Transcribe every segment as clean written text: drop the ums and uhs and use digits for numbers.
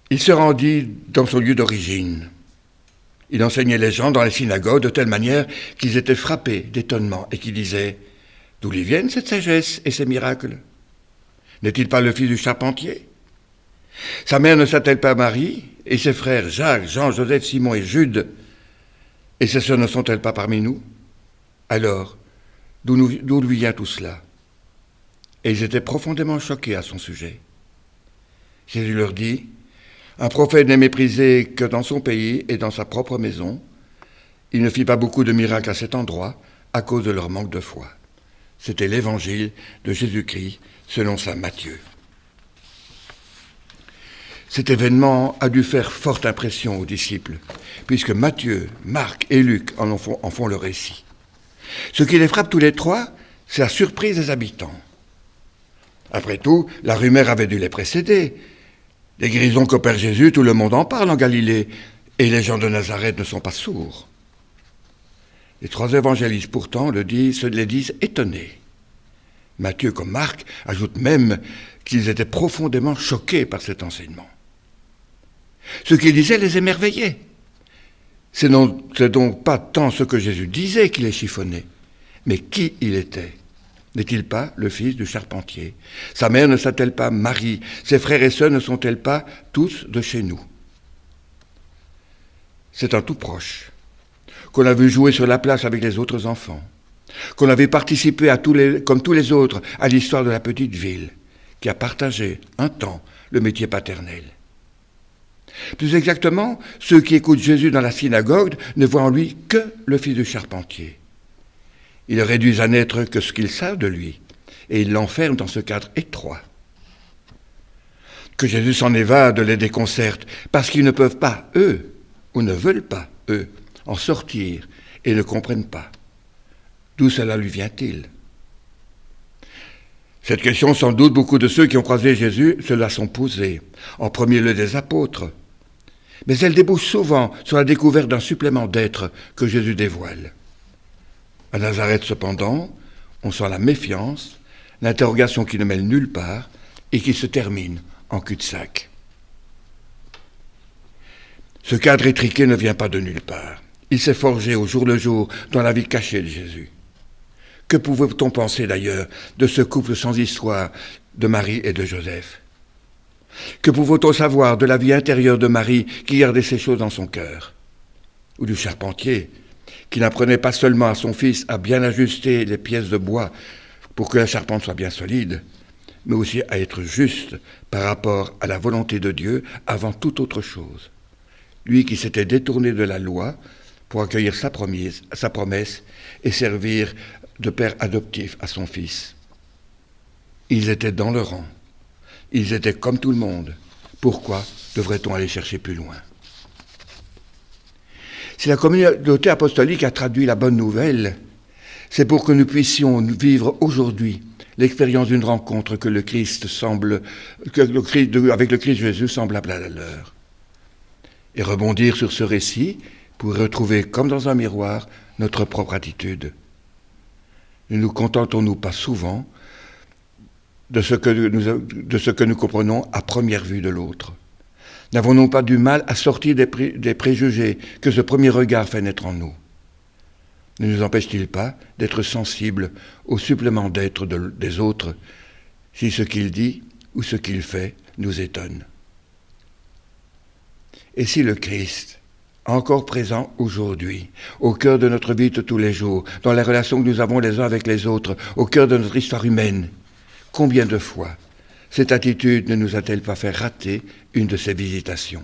Il se rendit dans son lieu d'origine. Il enseignait les gens dans les synagogues de telle manière qu'ils étaient frappés d'étonnement et qu'ils disaient « D'où lui viennent cette sagesse et ces miracles? N'est-il pas le fils du charpentier? Sa mère ne s'appelle pas Marie, et ses frères Jacques, Jean, Joseph, Simon et Jude, et ses sœurs ne sont-elles pas parmi nous? Alors, d'où lui vient tout cela ?» Et ils étaient profondément choqués à son sujet. Jésus leur dit « Un prophète n'est méprisé que dans son pays et dans sa propre maison. Il ne fit pas beaucoup de miracles à cet endroit à cause de leur manque de foi. » C'était l'évangile de Jésus-Christ selon saint Matthieu. Cet événement a dû faire forte impression aux disciples, puisque Matthieu, Marc et Luc en font le récit. Ce qui les frappe tous les trois, c'est la surprise des habitants. Après tout, la rumeur avait dû les précéder. Les guérisons qu'opère Jésus, tout le monde en parle en Galilée, et les gens de Nazareth ne sont pas sourds. Les trois évangélistes pourtant les disent étonnés. Matthieu comme Marc ajoutent même qu'ils étaient profondément choqués par cet enseignement. Ce qu'ils disaient les émerveillait. C'est donc pas tant ce que Jésus disait qui les chiffonnait, mais qui il était. N'est-il pas le fils du charpentier? Sa mère ne s'appelle pas Marie? Ses frères et sœurs ne sont-elles pas tous de chez nous? C'est un tout proche, qu'on a vu jouer sur la place avec les autres enfants, qu'on avait participé comme tous les autres à l'histoire de la petite ville, qui a partagé un temps le métier paternel. Plus exactement, ceux qui écoutent Jésus dans la synagogue ne voient en lui que le fils du charpentier. Ils le réduisent à n'être que ce qu'ils savent de lui, et ils l'enferment dans ce cadre étroit. Que Jésus s'en évade les déconcerte, parce qu'ils ne peuvent pas, eux, ou ne veulent pas, eux, en sortir et ne comprennent pas. D'où cela lui vient-il? Cette question, sans doute, beaucoup de ceux qui ont croisé Jésus se la sont posée, en premier lieu des apôtres. Mais elle débouche souvent sur la découverte d'un supplément d'être que Jésus dévoile. À Nazareth, cependant, on sent la méfiance, l'interrogation qui ne mène nulle part et qui se termine en cul-de-sac. Ce cadre étriqué ne vient pas de nulle part. Il s'est forgé au jour le jour dans la vie cachée de Jésus. Que pouvait-on penser d'ailleurs de ce couple sans histoire de Marie et de Joseph? Que pouvait-on savoir de la vie intérieure de Marie qui gardait ces choses dans son cœur? Ou du charpentier qui n'apprenait pas seulement à son fils à bien ajuster les pièces de bois pour que la charpente soit bien solide, mais aussi à être juste par rapport à la volonté de Dieu avant toute autre chose. Lui qui s'était détourné de la loi pour accueillir sa promesse et servir de père adoptif à son fils. Ils étaient dans le rang. Ils étaient comme tout le monde. Pourquoi devrait-on aller chercher plus loin? Si la communauté apostolique a traduit la bonne nouvelle, c'est pour que nous puissions vivre aujourd'hui l'expérience d'une rencontre avec le Christ Jésus semblable à la leur. Et rebondir sur ce récit pour retrouver, comme dans un miroir, notre propre attitude. Ne nous contentons-nous pas souvent de ce que nous comprenons à première vue de l'autre? N'avons-nous pas du mal à sortir des préjugés que ce premier regard fait naître en nous? Ne nous empêche-t-il pas d'être sensibles au supplément d'être des autres si ce qu'il dit ou ce qu'il fait nous étonne? Et si le Christ, encore présent aujourd'hui, au cœur de notre vie de tous les jours, dans les relations que nous avons les uns avec les autres, au cœur de notre histoire humaine, combien de fois cette attitude ne nous a-t-elle pas fait rater une de ces visitations?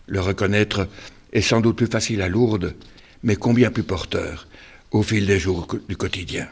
Le reconnaître est sans doute plus facile à Lourdes, mais combien plus porteur au fil des jours du quotidien.